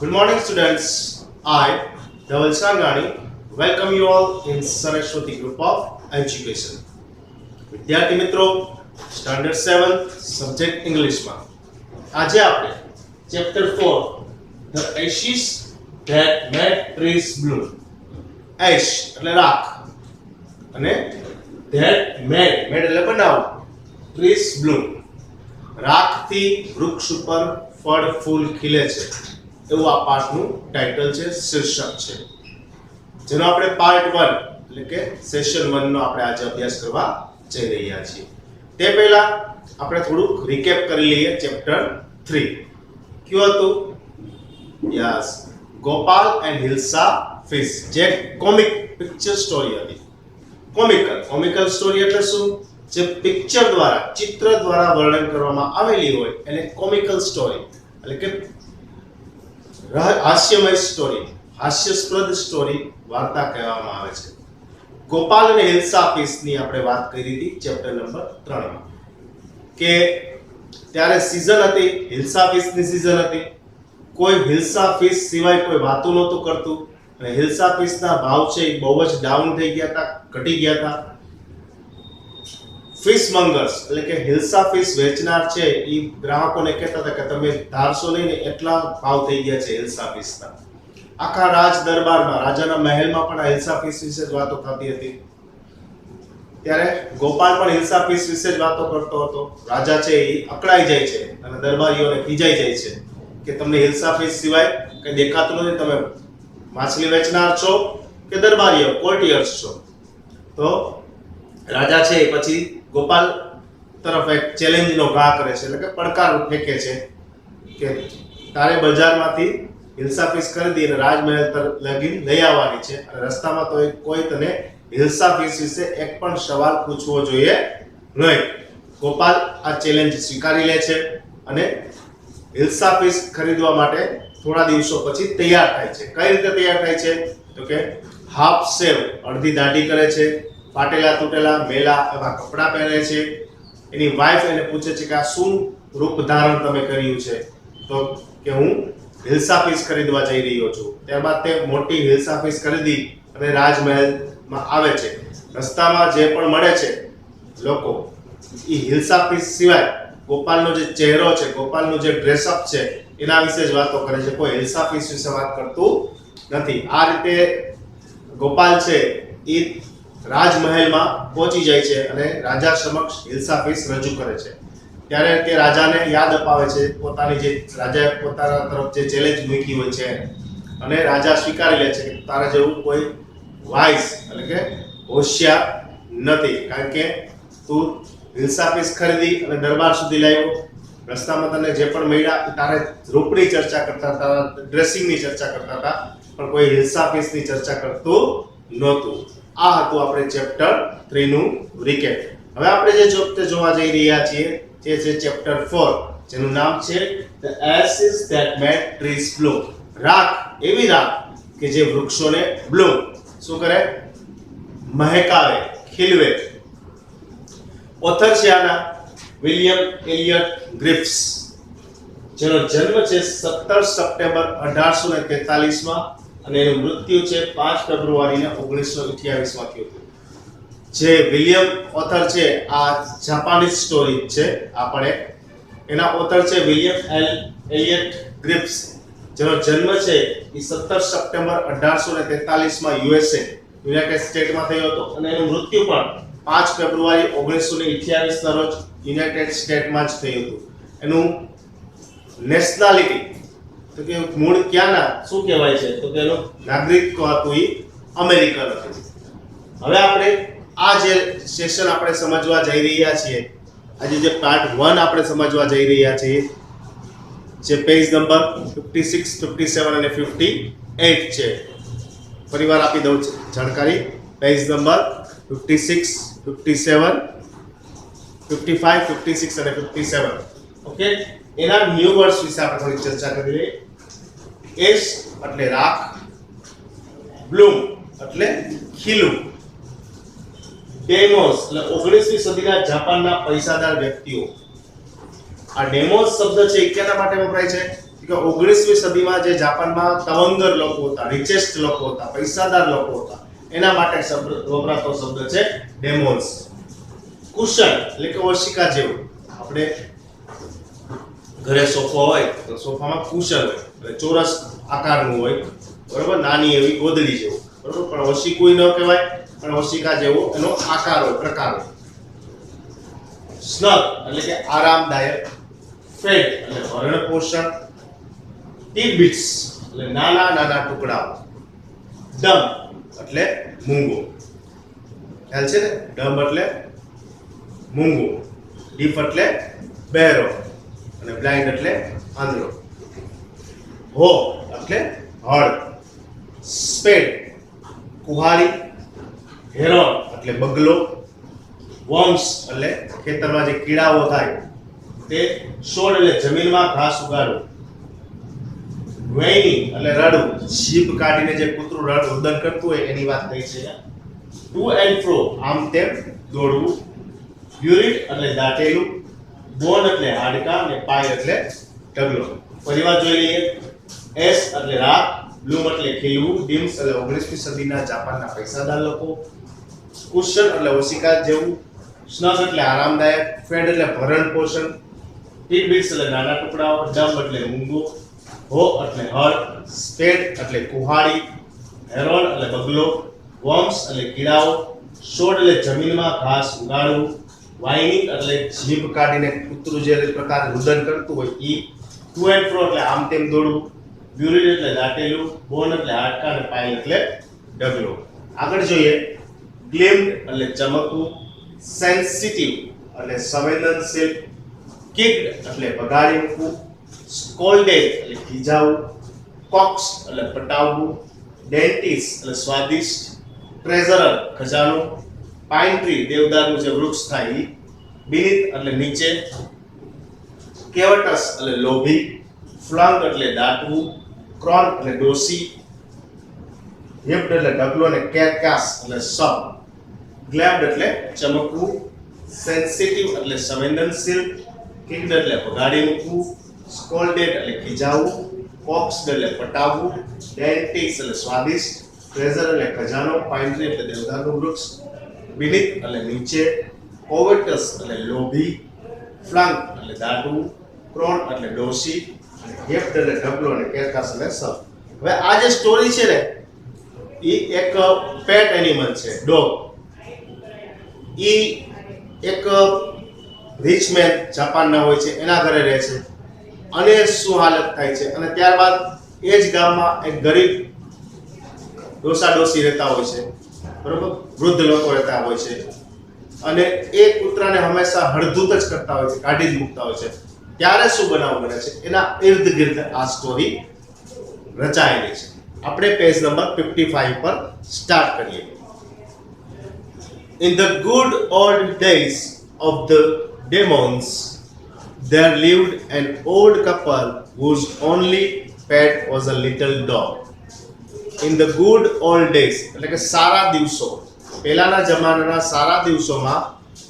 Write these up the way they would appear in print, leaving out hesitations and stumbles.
Good morning, students. I, Dhaval Sangani, welcome you all in Saraswati Group of Education. વિદ્યાર્થી મિત્રો, standard 7 subject ઇંગ્લિશમાં આજે આપણે chapter 4 The ashes that made trees bloom. Ash એટલે રાખ અને that made એટલે બનાવ trees bloom. રાખથી વૃક્ષ ઉપર ફળ ફૂલ ખીલે છે એવું આ પાઠનું ટાઇટલ છે, શીર્ષક છે, જેનો આપણે પાર્ટ 1 એટલે કે સેશન 1 નો આપણે આજે અભ્યાસ કરવા જઈ રહ્યા છીએ. તે પહેલા આપણે થોડુંક રીકેપ કરી લઈએ. ચેપ્ટર 3 કયું હતું? Yes, Gopal and hilsa fish, જે કોમિક પિક્ચર સ્ટોરી હતી. કોમિકલ સ્ટોરી એટલે શું? જે પિક્ચર દ્વારા, ચિત્ર દ્વારા વર્ણન કરવામાં આવેલી હોય એને કોમિકલ સ્ટોરી એટલે કે હાસ્યમય સ્ટોરી, હાસ્યાસ્પદ સ્ટોરી, વાર્તા કહેવામાં આવે છે. ગોપાલ અને હિલ્સા ફિશની આપણે વાત કરી હતી ચેપ્ટર નંબર 3 માં કે ત્યારે સીઝન હતી, હિલ્સા ફિશની સીઝન હતી. કોઈ હિલ્સા ફિશ સિવાય કોઈ વાતું નહોતું કરતું અને હિલ્સા ફિશના ભાવ છે એ બહુ જ ડાઉન થઈ ગયા હતા, ઘટી ગયા હતા. ફિશ મંગર્સ એટલે કે હિલ્સા ફિશ વેચનાર છે એ ગ્રાહકોને કહેતા હતા કે તમે ધારશો નહીં ને એટલા ભાવ થઈ ગયા છે હિલ્સા ફિશના. આખા રાજ દરબારમાં, રાજાના મહેલમાં પણ હિલ્સા ફિશ વિશે જ વાતો થતી હતી. ત્યારે ગોપાલ પણ હિલ્સા ફિશ વિશે જ વાતો કરતો હતો. રાજા છે એ અકળાઈ જાય છે અને દરબારીઓને ખીજાઈ જાય છે કે તમને હિલ્સા ફિશ સિવાય કંઈ દેખાતું નથી, તમે માછલી વેચનાર છો કે દરબારીઓ, કોર્ટિયર્સ છો. તો રાજા છે એ પછી ગોપાલ તરફ એક ચેલેન્જનો ઘા કરે છે, એટલે કે પડકાર ફેંકે છે કે તારે બજારમાંથી હિલ્સા ફિશ ખરીદી અને રાજમહેલ લગી લઈ આવવાની છે અને રસ્તામાં તો કોઈ તને હિલ્સા ફિશ વિશે એક પણ સવાલ પૂછવો જોઈએ નહીં. ગોપાલ આ ચેલેન્જ સ્વીકારી લે છે અને હિલ્સા ફિશ ખરીદવા માટે થોડા દિવસો પછી તૈયાર થાય છે. કઈ રીતે તૈયાર થાય છે? તો કે હાફ શેવ, અડધી દાઢી કરે છે, ફાટેલા તૂટેલા મેલા એવા કપડાં પહેરે છે. એની વાઈફ એને પૂછે છે કે આ શું રૂપ ધારણ તમે કર્યું છે? તો કે હું હિલ્સા ફિશ ખરીદવા જઈ રહ્યો છું. ત્યારબાદ તે મોટી હિલ્સા ફિશ ખરીદી અને રાજમહેલમાં આવે છે. રસ્તામાં જે પણ મળે છે લોકો એ હિલ્સા ફિશ સિવાય ગોપાલનો જે ચહેરો છે, ગોપાલનું જે ડ્રેસઅપ છે એના વિશે જ વાતો કરે છે. કોઈ હિલ્સા ફિશ વિશે વાત કરતું નથી. આ રીતે ગોપાલ છે એ રાજમહેલમાં પહોંચી જાય છે અને રાજા સમક્ષ હિલ્સા ફિશ રજૂ કરે છે. ત્યારે તે રાજાને યાદ અપાવે છે પોતાની જે રાજાએ પોતાના તરફ જે ચેલેન્જ મૂકી હોય છે અને રાજા સ્વીકારી લે છે કે તારા જેવું કોઈ વાઇઝ એટલે કે હોશિયાર નથી, કારણ કે તું હિલ્સા ફિશ ખરીદી અને દરબાર સુધી લાવ્યો. રસ્તામાં તને જે પણ મળ્યા તારે રૂપની ચર્ચા કરતા હતા, ડ્રેસિંગની ચર્ચા કરતા હતા, પણ કોઈ હિલ્સા ફિશની ચર્ચા કરતું નહોતું. આ હતું આપણે ચેપ્ટર 3 નું રીકેપ. હવે આપણે જે ચેપ્ટર જોવા જઈ રહ્યા છીએ તે છે ચેપ્ટર 4, જેનું નામ છે The ashes that made trees bloom. રાખ, એવી રાખ કે જે વૃક્ષોને બ્લૂમ શું કરે? મહેકાવે, ખીલવે. ઓથર છે આના વિલિયમ એલિયટ ગ્રિફ્સ, જેનો જન્મ છે 17 સપ્ટેમ્બર 1843 માં અને એનું મૃત્યુ છે 5 ફેબ્રુઆરી 1928 માં થયું હતું. જે વિલિયમ ઓથર છે આ જાપાનીઝ સ્ટોરી છે. આપણે એના ઓથર છે વિલિયમ એલિયટ ગ્રિફ્સ, જેનો જન્મ છે એ 17 સપ્ટેમ્બર 1843 માં યુએસએ યુનાઇટેડ સ્ટેટમાં થયો હતો અને એનું મૃત્યુ પણ 5 ફેબ્રુઆરી 1928 ના રોજ યુનાઇટેડ સ્ટેટમાં જ થયું હતું. એનું નેશનાલિટી તો કે મૂળ ક્યાંના શું કહેવાય છે? તો કે એનું નાગરિકત્વ હતું એ અમેરિકન હતું. હવે આપણે આ જે સેશન આપણે સમજવા જઈ રહ્યા છીએ, આજે જે પાર્ટ 1 આપણે સમજવા જઈ રહ્યા છીએ, જે પેજ નંબર 56, 57 અને 58 છે. ફરીવાર આપી દઉં જાણકારી. પેજ નંબર 56, 57, 55, 56 અને 57. ઓકે, એના ન્યુ વર્ડ્સ વિશે આપણે થોડી ચર્ચા કરી લઈએ. એશ એટલે રાખ, બ્લૂમ એટલે ખીલું. ડેમોસ એટલે 19મી સદીના જાપાનના પૈસાદાર વ્યક્તિઓ. આ ડેમોસ શબ્દ છે એ કેના માટે વપરાય છે? કે 19મી સદીમાં જે જાપાનમાં તવંગર લોકો હતા, રિચેસ્ટ લોકો હતા, પૈસાદાર લોકો હતા, એના માટે શબ્દ વપરાતો શબ્દ છે ડેમોન્સ. કુશન એટલે કે ઓશિકા જેવું. આપણે ઘરે સોફો હોય તો સોફામાં કુશન હોય, એટલે ચોરસ આકારનું હોય, બરોબર, નાની એવી ગોદડી જેવું, બરોબર, પણ ઓશિકુય ન કહેવાય, પણ ઓશિકા જેવો એનો આકાર હોય, પ્રકાર હોય. સ્નગ એટલે કે આરામદાયક, ફેડ એટલે ભરણ પોષણ, ટીડબિટ્સ એટલે નાના નાના ટુકડાઓ, ડમ એટલે મૂંગો. ખ્યાલ છે ને? ડમ એટલે મૂંગો, ડીફ એટલે બહેરો અને બ્લાઇન્ડ એટલે આંધળો. હો એટલે હળ, સ્પેડ કુહાડી, હેરોન એટલે બગલો, વર્મ્સ એટલે ખેતરમાં જે કીડાઓ થાય તે, સોડ એટલે જમીનમાં ઘાસ ઉગાડવું, વેઇનિંગ એટલે રડવું, જીભ કાઢીને જે કૂતરું રુદન કરતું હોય એની વાત થઈ છે. ટુ એન્ડ ફ્રો આમ તેમ દોડવું, યુરિટ એટલે દાટેલું, બોન એટલે હાડકા અને પાય એટલે ઢગલો. પરિવાર જોઈ લઈએ. એસ એટલે રાત, બ્લૂમ એટલે ખીલવું, ડીમ્સ એટલે 19મી સદીના જાપાનના પૈસાદાર લોકો, કુશન એટલે ઓશિકા જેવું, સ્નગ એટલે આરામદાયક, ફેડ એટલે ભરણ પોષણ, ટીડબિટ્સ એટલે નાના ટુકડાઓ, ડમ એટલે મૂંગો, હો એટલે હળ, સ્પેડ એટલે કુહાડી, હેરોન એટલે બગલો, વર્મ્સ એટલે કીડાઓ, સોડ એટલે જમીનમાં ઘાસ ઉગાડવું, વાઇનિંગ એટલે જીભ કાઢીને કૂતરું જે પ્રકાર રુદન કરતું હોય ઈ, ટુ એન્ડ ફ્રો એટલે આમ તેમ દોડવું, બ્યુરિડ એટલે દાટેલું, બોન એટલે હાડકા અને પાઇલ એટલે ઢગલો. આગળ જોઈએ. ગ્લેમ્ડ એટલે ચમકવું, સેન્સિટિવ એટલે સંવેદનશીલ, કિક્ડ એટલે ભગાડી મૂકવું, સ્કોલ્ડેડ એટલે ખીજાવું, કોક્સ એટલે પટાવવું, ડેન્ટિસ એટલે સ્વાદિષ્ટ, ટ્રેઝરર ખજાનો, પાઇન ટ્રી દેવદારનું જે વૃક્ષ થાય ઈ, બીનિથ એટલે નીચે, કેવટસ એટલે લોભી, ફ્લંગ એટલે દાટવું, ક્રોન એટલે ડોસી, હિપ્ડ એટલે ઢગલો અને કેરકાસ એટલે સબ, ગ્લેમ્ડ એટલે ચમકવું, સેન્સિટિવ એટલે સંવેદનશીલ, કિક્ડ એટલે ભગાડી મૂકવું, સ્કોલ્ડેડ એટલે ખીજાવવું, કોક્સ્ડ એટલે પટાવવું, ડેન્ટિસ એટલે સ્વાદિષ્ટ, ટ્રેઝર એટલે ખજાનો, પાઇન ટ્રી એટલે દેવદારનું વૃક્ષ, બીનિથ એટલે નીચે, કોવેટસ એટલે લોભી, ફ્લંગ એટલે દાટવું, ક્રોન એટલે ડોસી, હિપ્ડ એટલે ઢગલો અને કેરકાસ એટલે સબ. હવે આ જે સ્ટોરી છે ને એ એક પેટ એનિમલ છે, ડોગ. ઈ એક રિચ મેન જાપાનના હોય છે, એના ઘરે રહે છે, અને શું હાલત થાય છે, અને ત્યારબાદ એ જ ગામમાં એક ગરીબ ડોસા ડોસી રહેતા હોય છે, બરોબર, વૃદ્ધ લોકો રહેતા હોય છે, અને એ કૂતરાને હંમેશા હળધૂત જ કરતા હોય છે, કાઢી જ મૂકતા હોય છે. ત્યારે શું બનાવ બને છે એના ઇર્દ ગિર્દ આ સ્ટોરી રચાયેલી છે. આપણે પેજ નંબર 55 પર સ્ટાર્ટ કરીએ. In the good old days of the demons, there lived an old couple whose only pet was a little dog. In the good old days એટલે કે સારા દિવસો, પહેલાના જમાનાના સારા દિવસોમાં,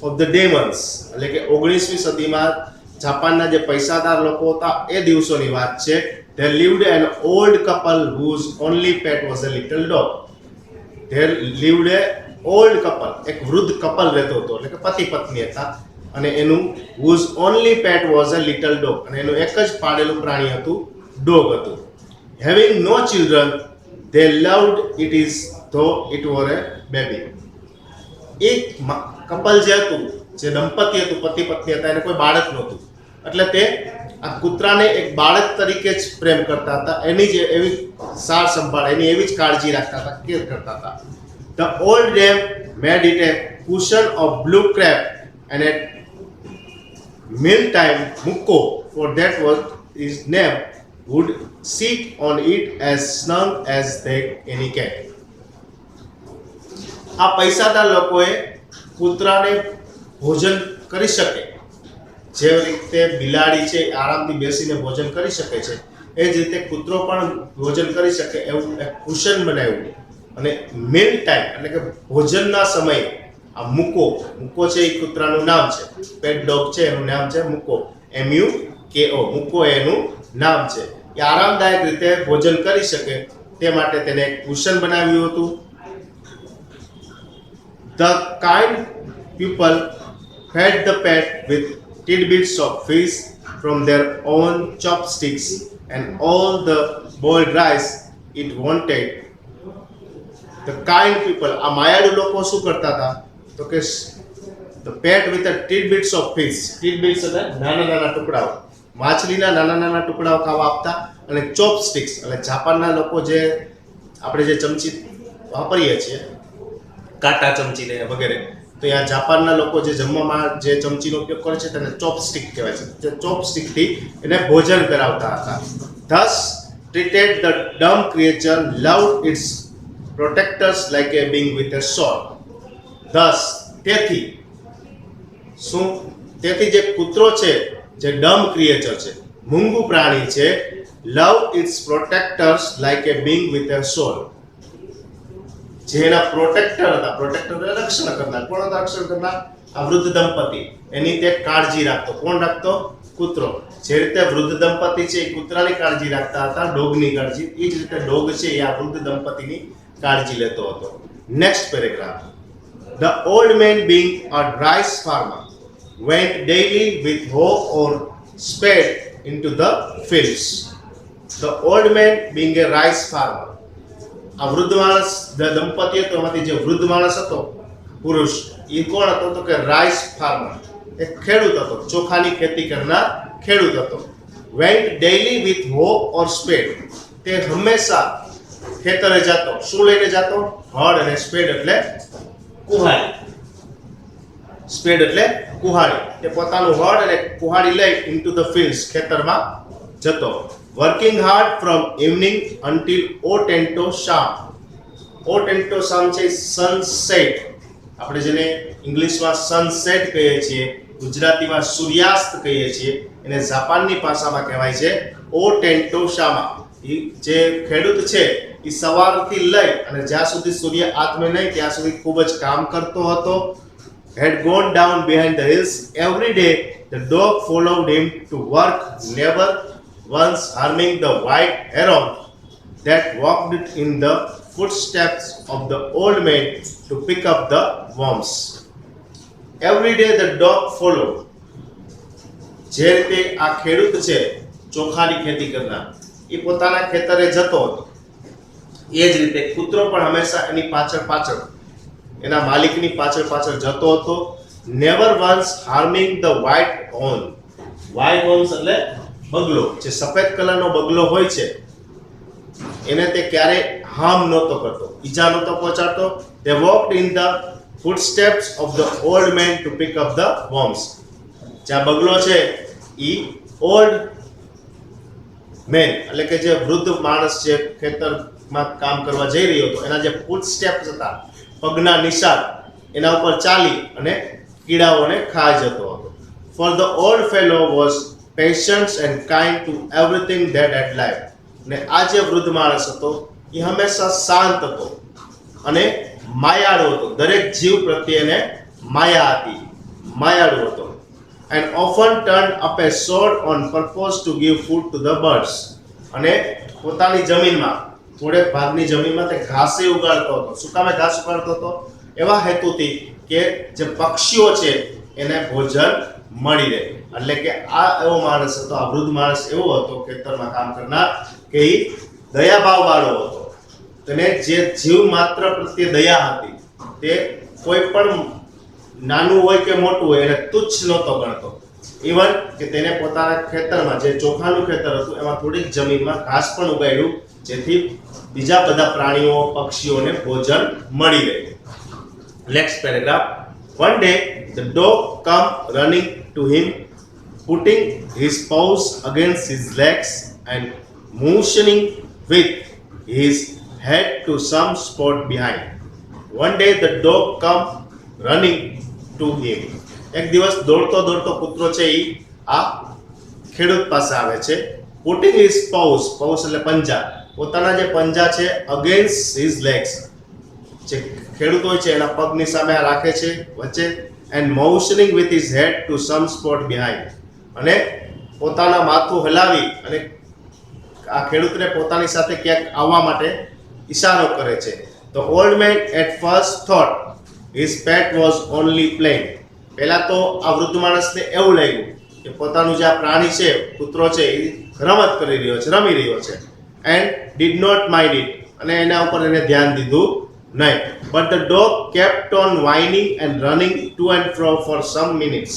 of the demons એટલે કે 19મી સદીમાં જાપાનના જે પૈસાદાર લોકો હતા એ દિવસોની વાત છે. There lived an old couple whose only pet was a little dog. There lived a old couple, એક વૃદ્ધ કપલ રહેતો હતો, એટલે કે પતિ પત્ની હતા, અને એનું whose only pet was a little dog, અને એનું એક જ પાળેલું પ્રાણી હતું, ડોગ હતું. Having no children, they loved it as though it were a baby. એક કપલ જે હતું, જે દંપતી હતું, પતિ પત્ની હતા, એને કોઈ બાળક નહોતું, એટલે તે આ કૂતરાને એક બાળક તરીકે જ પ્રેમ કરતા હતા, એની જ એવી સાર સંભાળ, એની એવી જ કાળજી રાખતા હતા, કેર કરતા હતા. The old dame made it a cushion of blue crab, and at mealtime Mukko, for that was his name, would sit on it as snug as any cat. આ પૈસાદાર લોકોએ કૂતરાને ભોજન કરી શકે, જે રીતે બિલાડી છે આરામથી બેસીને ભોજન કરી શકે છે, એ જ રીતે કૂતરો પણ ભોજન કરી શકે એવું એક કુશન બનાવ્યું. અને મીલ ટાઈમ એટલે કે ભોજનના સમયે આ મુકો છે એ કૂતરાનું નામ છે, પેટ ડોગ છે એનું નામ છે મુકો, MUKO, મુકો એનું નામ છે. એ આરામદાયક રીતે ભોજન કરી શકે તે માટે તેને એક કુશન બનાવ્યું હતું. The kind people fed the pet with tidbits of fish from their own chopsticks and all the boiled rice it wanted. The kind people, આ માયાળુ લોકો શું કરતા હતા તો કે the pet with the tidbits of fish, tidbits એટલે નાના નાના ટુકડાઓ, માછલીના નાના નાના ટુકડાઓ ખાવા આપતા, અને ચોપસ્ટિક્સ એટલે જાપાનના લોકો જે આપણે જે ચમચી વાપરીએ છીએ કાંટા ચમચી ને વગેરે, તો આ જાપાનના લોકો જે જમવામાં જે ચમચીનો ઉપયોગ કરે છે તેને ચોપસ્ટિક કહેવાય છે. જે ચોપસ્ટિકથી એને ભોજન કરાવતા હતા. Thus treated the dumb creature loved its protectors like a being with a sword. Thus તેથી શું તેથી જે કૂતરો છે, જે ડમ ક્રિએચર છે, મૂંગું પ્રાણી છે, love its protectors like a being with a soul, જેના પ્રોટેક્ટર હતા, પ્રોટેક્ટર રક્ષણ કરનાર. કોણ હતા રક્ષણ કરનાર? આ વૃદ્ધ દંપતી, એની તે કાળજી રાખતો. કોણ રાખતો? કૂતરો. જે રીતે વૃદ્ધ દંપતી છે એ કૂતરાની કાળજી રાખતા હતા, ડોગની કાળજી, એ જ રીતે ડોગ છે એ આ વૃદ્ધ દંપતીની કાળજી લેતો હતો. Next paragraph. The old man being a rice farmer went daily with hoe or spade into the fields. The old man being a rice farmer. આ વૃદ્ધ માણસ દંપતી હતો, એમાંથી જે વૃદ્ધ માણસ હતો પુરુષ, એ કોણ હતો તો કે રાઈસ ફાર્મર, એક ખેડૂત હતો, ચોખાની ખેતી કરનાર ખેડૂત હતો. વેન્ટ ડેઈલી વિથ હો ઓર સ્પેડ, તે હંમેશા ખેતરે જતો. શું લઈને જતો? હળ, અને સ્પેડ એટલે કુહાડી. સ્પેડ એટલે કુહાડી. તે પોતાનું હળ અને કુહાડી લઈ ઇન્ટુ ધ ફિલ્ડ્સ, ખેતરમાં જતો. Working hard from evening until ઓ ટેન્ટો શામ. ઓ ટેન્ટો શામ છે સનસેટ, આપણે જેને ઇંગ્લિશમાં સનસેટ કહીએ છીએ, ગુજરાતીમાં સૂર્યાસ્ત કહીએ છીએ, એને જાપાનની ભાષામાં કહેવાય છે ઓ ટેન્ટો શામા. એ જે ખેડૂત છે એ સવારથી લઈ અને જ્યાં સુધી સૂર્ય આથમે નહીં ત્યાં સુધી ખૂબ જ કામ કરતો હતો. had gone down behind the hills every day. The dog followed him to work, never once harming the white heron that walked in the footsteps of the old man to pick up the worms. Every day the dog followed. જે રીતે આ ખેડૂત છે ચોખાની ખેતી કરનાર, એ પોતાના ખેતરે જતો હતો, એ જ રીતે કૂતરો પણ હંમેશા એની પાછળ પાછળ, એના માલિકની પાછળ પાછળ જતો હતો. Never once harming the white heron. White herons એટલે બગલો, જે સફેદ કલરનો બગલો હોય છે એને તે ક્યારે હાર્મ નહોતો કરતો, ઈજા નહોતો પહોંચાડતો. They walked in the footsteps of the old man to pick up the worms. જે બગલો છે ઈ ઓલ્ડ મેન એટલે કે જે વૃદ્ધ માણસ છે ખેતરમાં કામ કરવા જઈ રહ્યો હતો, એના જે ફૂટ સ્ટેપ્સ હતા, પગના નિશાન, એના ઉપર ચાલી અને કીડાઓને ખાઈ જતો હતો. For the old fellow was patient and kind to everything that had life. ને આ જે વૃદ્ધ માણસ હતો એ હંમેશા શાંત હતો અને માયાળુ હતો, દરેક જીવ પ્રત્યે એને માયા હતી, માયાળુ હતો. And often turned up a sword on purpose to give food to the birds. અને પોતાની જમીનમાં થોડે ભાગની જમીનમાં તે ઘાસે ઉગાડતો હતો. શું કામે ઘાસ ઉગાડતો હતો? એવા હેતુથી કે જે પક્ષીઓ છે એને ભોજન મળી રહે. એટલે કે આ એવો માણસ હતો, આ વૃદ્ધ માણસ એવો હતો ખેતરમાં કામ કરનાર કે એ દયાભાવ વાળો હતો. તેને જે જીવ માત્ર પ્રત્યે દયા હતી, તે કોઈ પણ નાનું હોય કે મોટું હોય એને તુચ્છ નહોતો ગણતો. ઇવન કે તેને પોતાના ખેતરમાં જે ચોખાનું ખેતર હતું એમાં થોડીક જમીનમાં ઘાસ પણ ઉગાડ્યું, જેથી બીજા બધા પ્રાણીઓ પક્ષીઓને ભોજન મળી રહે. Next paragraph. One day the dog come running to him, putting his paws against his legs and motioning with his head to some spot behind. One day the dog come running to him. એક દિવસ દોડતો દોડતો કૂતરો છે એ આ ખેડૂત પાસે આવે છે. putting his paws, paws એટલે પંજા, પોતાના જે પંજા છે against his legs, જે ખેડૂત હોય છે એના પગની સામે રાખે છે વચ્ચે, and motioning with his head to some spot behind, અને પોતાના માથું હલાવી અને આ ખેડૂતને પોતાની સાથે ક્યાંક આવવા માટે ઈશારો કરે છે. The old man at first thought his pet was only playing. પહેલા તો આ વૃદ્ધ માણસને એવું લાગ્યું કે પોતાનું જે આ પ્રાણી છે, કૂતરો છે, એ રમત કરી રહ્યો છે, રમી રહ્યો છે. And did not mind it. અને એના ઉપર એને ધ્યાન દીધું નહીં. But the dog kept on whining and running to and fro for some minutes.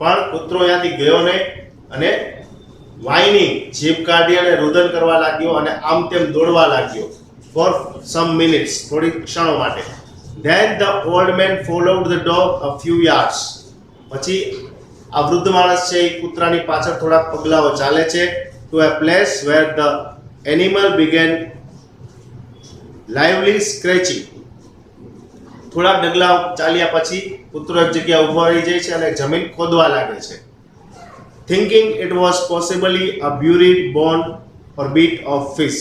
પણ કૂતરો ત્યાંથી ગયો નહીં અને whining, જીભ કાઢી અને રુદન કરવા લાગ્યો અને આમ તેમ દોડવા લાગ્યો for some minutes, થોડી ક્ષણો માટે. Then the old man followed the dog a few yards. પછી આ વૃદ્ધ માણસ છે એ કૂતરાની પાછળ થોડાક પગલાઓ ચાલે છે to a place where the animal began lively scratching. થોડાક ડગલા ચાલ્યા પછી કૂતરો એક જગ્યાએ ઊભો રહી જાય છે અને જમીન ખોદવા લાગે છે. Thinking it was possibly a buried bone or bit of fish.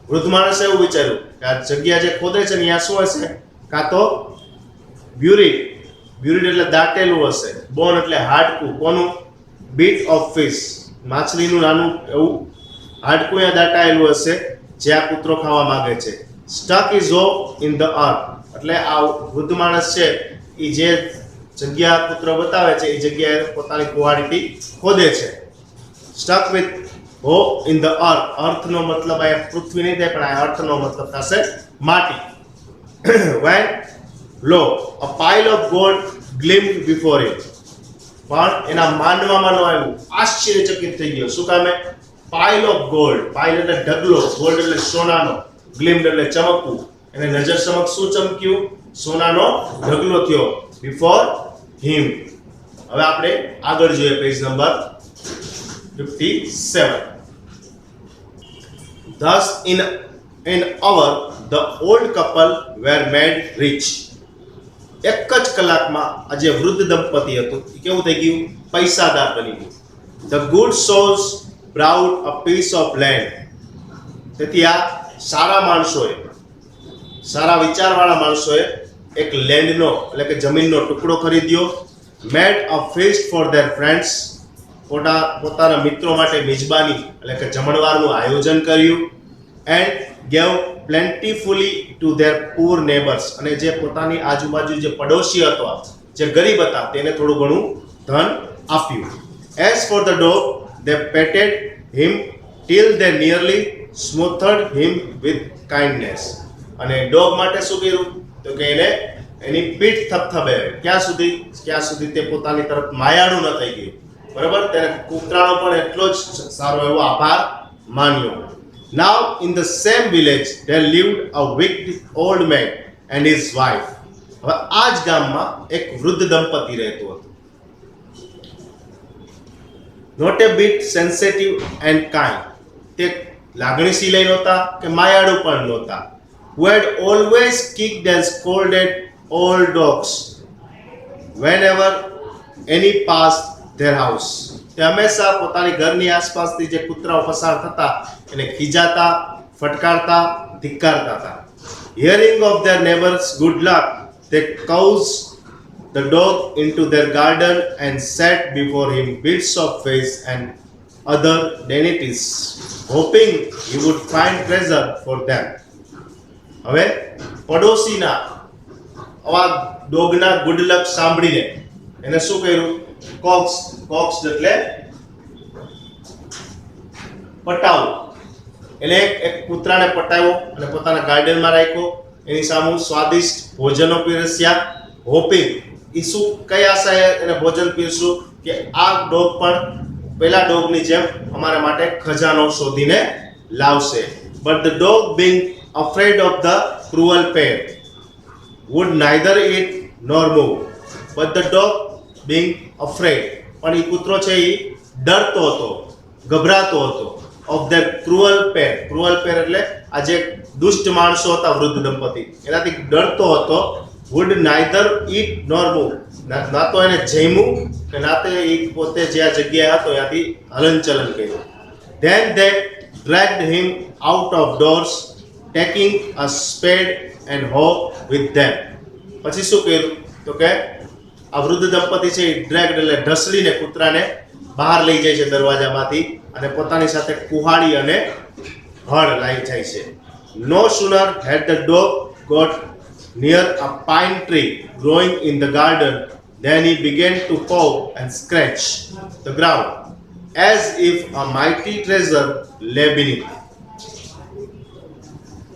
વૃદ્ધ માણસે એવું વિચાર્યું કે આ જગ્યા જે ખોદે છે ને ત્યાં શું હશે? કાં તો બ્યુરિડ, બ્યુરિડ એટલે દાટેલું હશે, બોન એટલે હાડકું, કોનું? બીટ ઓફ ફિશ, માછલીનું નાનું એવું હાડકું ત્યાં દાટાયેલું હશે જે આ કૂતરો ખાવા માંગે છે. Stuck is hope in the earth, એટલે આ વૃદ્ધ માણસ છે એ જે જગ્યા કૂતરો બતાવે છે એ જગ્યાએ પોતાની કુહાડીથી ખોદે છે. સ્ટક વિથ હો ઇન ધ અર્થ, અર્થનો મતલબ આ પૃથ્વી નહીં થાય પણ આ અર્થનો મતલબ થશે માટી. When lo a pile of gold gleamed before him. પણ એના માનવામાં ન આવ્યું, આશ્ચર્યચકિત થઈ ગયો. શું કામે? પાઇલ ઓફ ગોલ્ડ, પાઇલ એટલે ઢગલો, ગોલ્ડ એટલે સોનાનો, ગ્લીમ્ડ એટલે ચમકવું. એને નજર સમક્ષ શું ચમક્યું? સોનાનો ઢગલો થયો. બિફોર હિમ. હવે આપણે આગળ જોઈએ page number 57. Thus in an hour the old couple were made rich. એક જ કલાકમાં આ જે વૃદ્ધ દંપતી હતું એ કેવું થઈ ગયું? પૈસાદાર બની ગયું. The good souls brought a piece of land. તેથી આ સારા માણસોએ, સારા વિચારવાળા માણસોએ એક લેન્ડનો એટલે કે જમીનનો ટુકડો ખરીદ્યો. Made a feast for their friends. પોતાના મિત્રો માટે મિજબાની એટલે કે જમણવારનું આયોજન કર્યું. And gave plentifully to their poor neighbors. અને જે પોતાની આજુબાજુ જે પડોશી હતા, જે ગરીબ હતા, તેને થોડું ઘણું ધન આપ્યું. As for the dog, they petted him till they nearly smothered him with kindness. અને ડોગ માટે શું કર્યું? તો કે એને એની પીઠ થપથપાવી. ક્યાં સુધી તે પોતાની તરફ માયાળું ન થઈ ગયું. બરાબર? તેને કૂતરાનો પણ એટલો જ સારો એવો આભાર માન્યો. Now in the same village there lived a wicked old man and his wife. હવે આ જ ગામમાં એક વૃદ્ધ દંપતી રહેતું હતું. Not a bit sensitive and kind. તે લાગણીશીલ નહોતા કે માયાળુ પણ નહોતા. Who had always kicked and scolded all dogs whenever any passed their house. તે હંમેશા પોતાની ઘરની આસપાસથી જે કૂતરાઓ પસાર થતા એને ખીજાતા, ફટકારતા, ધિક્કારતા હતા. Hearing of their neighbors' good luck, they caused the dog into their garden and set before him bits of fish and other dainties, hoping he would find treasure for them. હવે પડોશીના આવા ડોગના ગુડ લક સાંભળીને એને શું કર્યું? Cox એટલે પટાવું. એટલે એક કૂતરાને પટાવ્યો અને પોતાના ગાર્ડનમાં રાખ્યો. એની સામે સ્વાદિષ્ટ ભોજનો પીરસ્યા. હોપિંગ, એ શું, કઈ આશાએ એને ભોજન પીરસ્યું કે આ ડોગ પણ પેલા ડોગની જેમ અમારા માટે ખજાનો શોધીને લાવશે. But the dog, being afraid of the cruel pair, would neither eat nor move. But the dog being afraid, પણ એ કૂતરો છે એ ડરતો હતો, ગભરાતો હતો. of their cruel pair. Cruel pair એટલે આ જે દુષ્ટ માણસો હતા વૃદ્ધ દંપતી, એનાથી ડરતો હતો. would neither eat nor move. ના તો એને જમ્યું કે ના તો એ પોતે જે આ જગ્યાએ હતો ત્યાંથી હલનચલન કર્યું. Then they dragged him out of doors, taking a spade and hoe with them. પછી શું કર્યું? તો કે આ વૃદ્ધ દંપતી છે એ ડ્રેગ્ડ એટલે ઢસડીને કૂતરાને બહાર લઈ જાય છે દરવાજામાંથી અને પોતાની સાથે કુહાડી અને હળ લઈ જાય છે. No sooner had the dog got near a pine tree growing in the garden than he began to paw and scratch the ground as if a mighty treasure lay beneath.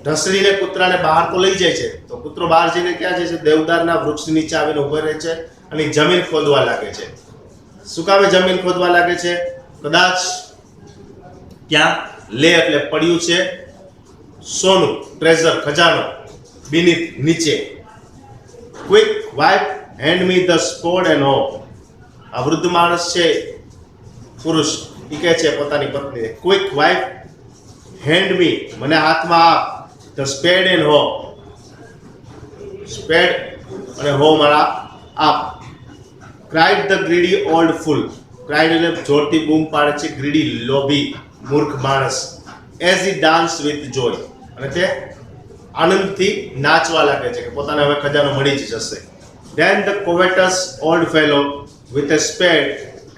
ઢસડીને કૂતરાને બહાર તો લઈ જાય છે, તો કૂતરો બહાર જઈને ક્યાં જાય છે? દેવદારના વૃક્ષ નીચે આવીને ઉભો રહે છે અને જમીન ખોદવા લાગે છે. શું કામે જમીન ખોદવા લાગે છે? કદાચ ત્યાં લે એટલે પડ્યું છે સોનું, ટ્રેઝર, ખજાનો, beneath, નીચે. Quick wife hand me the spade and hoe. આ વૃદ્ધ માણસ છે, પુરુષ, એ કહે છે પોતાની પત્નીને, ક્વિક વાઇફ હેન્ડ મી, મને હાથમાં આપ, ધ સ્પેડ એન્ડ હો, સ્પેડ અને હો મારા આપ. Cried the greedy old full. Cried એટલે જોરથી બૂમ પાડે છે ગ્રીડી, લોભી, મૂર્ખ માણસ. એઝ હી ડાન્સ વિથ જોય, અને તે આનંદથી નાચવા લાગે છે કે પોતાને હવે ખજાનો મળી જ જશે. Then the covetous old fellow with a spade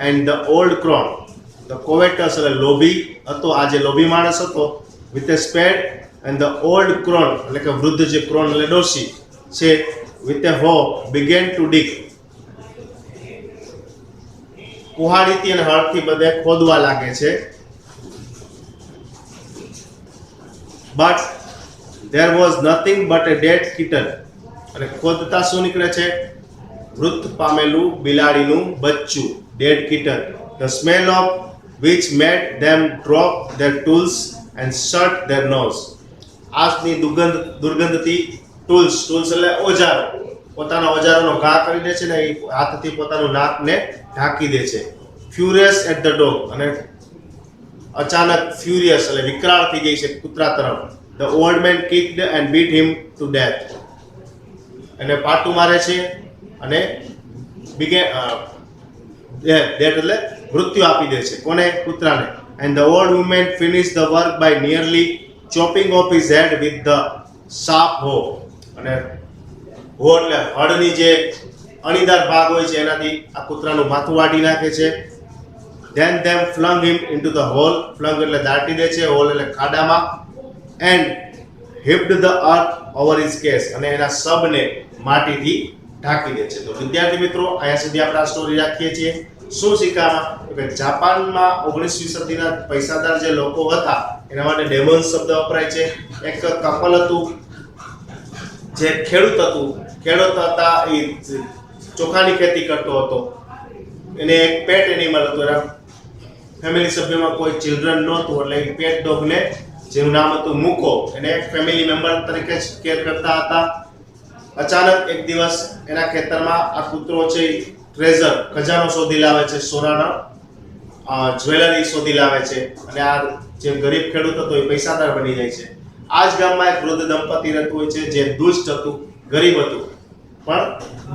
and the old crone. The covetous એટલે લોભી હતો, આ જે લોભી માણસ હતો, with a spade and the old crone એટલે કે વૃદ્ધ જે ક્રોન એટલે ડોશી છે, with a hoe began to dig. કુહાડીથી અને હળથી બધે ખોદવા લાગે છે. But there was nothing but a dead kitten. અને ખોદતા શું નીકળે છે? મૃત પામેલું બિલાડીનું બચ્ચું, dead kitten. The smell of which made them drop their tools and shut their nose. આજની દુર્ગંધથી ટૂલ્સ એટલે ઓજારો, પોતાના ઓજારોનો ઘા કરી દે છે ને, એ હાથથી પોતાનું નાકને ઢાંકી દે છે. ફ્યુરિયસ એટ ધ ડોગ, અને અચાનક ફ્યુરિયસ એટલે વિકરાળ થઈ જાય છે કૂતરા તરફ. The old man kicked and beat him to death. એને પાટું મારે છે અને death એટલે મૃત્યુ આપી દે છે. કોને? કૂતરાને. And the old woman finished the work by nearly chopping off his head with the sharp hoe. અને hoe એટલે હળની જે અણીદાર ભાગ હોય છે એનાથી આ કૂતરાનું માથું વાટી નાખે છે. Then them flung him into the hole. Flung એટલે દાટી દે છે, હોલ એટલે ખાડામાં. And heaped the earth over his case. અને એના શબને માટીથી ઢાંકી દે છે. તો વિદ્યાર્થી મિત્રો, અહીંયા સુધી આપણે આ સ્ટોરી રાખીએ છીએ. શું શીખવામાં? કે જાપાનમાં 19મી સદીના પૈસાદાર જે લોકો હતા એના માટે ડેમોન્સ શબ્દ વપરાય છે. એક કપલ હતું જે ખેડૂત હતું. ખેડૂત હતા, એ ચોખાની ખેતી કરતો હતો. એને એક પેટ એનિમલ હતું. એના ફેમિલી સભ્યમાં કોઈ ચિલ્ડ્રન નહોતું, એટલે એ પેટ ડોગને, જેનું નામ હતું મૂકો, એને એક ફેમિલી મેમ્બર તરીકે જ કેર કરતા હતા. અચાનક એક દિવસ એના ખેતરમાં આ કૂતરો છે ટ્રેઝર, ખજાનો શોધી લાવે છે, સોનાના જ્વેલરી શોધી લાવે છે, અને આ જે ગરીબ ખેડૂત હતો એ પૈસાદાર બની જાય છે. આ જ ગામમાં એક વૃદ્ધ દંપતી રહેતું હોય છે જે દુષ્ટ હતું, ગરીબ હતું, પણ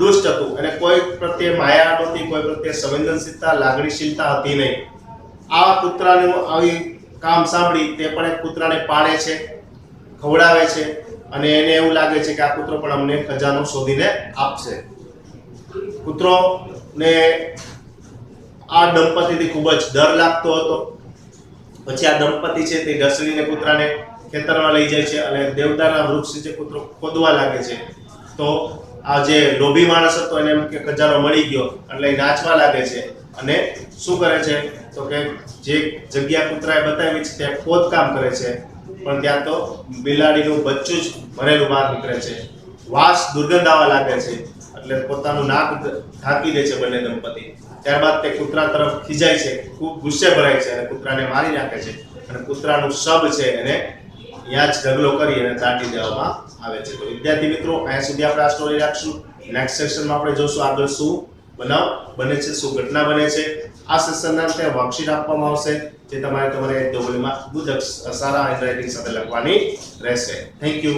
દુષ્ટ હતું, અને કોઈ પ્રત્યે માયા નહોતી, કોઈ પ્રત્યે સંવેદનશીલતા, લાગણીશીલતા હતી નહીં. આ કૂતરાનું આવી કામ સાંભળી તે પણ એક કૂતરાને પાળે છે, ખવડાવે છે, અને એને એવું લાગે છે કે આ કૂતરો પણ અમને ખજાનો શોધીને આપશે. કૂતરોને આ દંપતીથી ખૂબ જ ડર લાગતો હતો. પછી આ દંપતી છે તે ઢસડીને કૂતરાને ખેતરમાં લઈ જાય છે અને દેવદારના વૃક્ષ નીચે કૂતરો ખોદવા લાગે છે. તો આ જે લોભી માણસ હતો એને એમ કે ખજાનો મળી ગયો એટલે એ નાચવા લાગે છે, અને શું કરે છે તો કે જે જગ્યા કૂતરાએ બતાવી છે ત્યાં ખોદકામ કરે છે, પણ ત્યાં તો બિલાડીનું બચ્ચું જ ભરેલું બહાર નીકળે છે. વાસ દુર્ગંધ આવવા લાગે છે, એટલે પોતાનું નાક ઢાંકી દે છે બંને દંપતી. ત્યારબાદ તે કૂતરા તરફ ખીજાય છે, ખૂબ ગુસ્સે ભરાય છે અને કૂતરાને મારી નાખે છે, અને કૂતરાનું શબ છે એને ત્યાં જ ઢગલો કરી અને દાટી દેવામાં આવે છે. તો વિદ્યાર્થી મિત્રો, અહીંયા સુધી આપણે આ સ્ટોરી રાખશું. નેક્સ્ટ સેશનમાં આપણે જોશું આગળ શું બનાવ બને છે, શું ઘટના બને છે. આ સેશનના અંતે વર્કશીટ આપવામાં આવશે જે તમારે તમારે ડબલમાં ખૂબ જ સારા હેન્ડરાઇટિંગ સાથે લખવાની રહેશે. Thank you.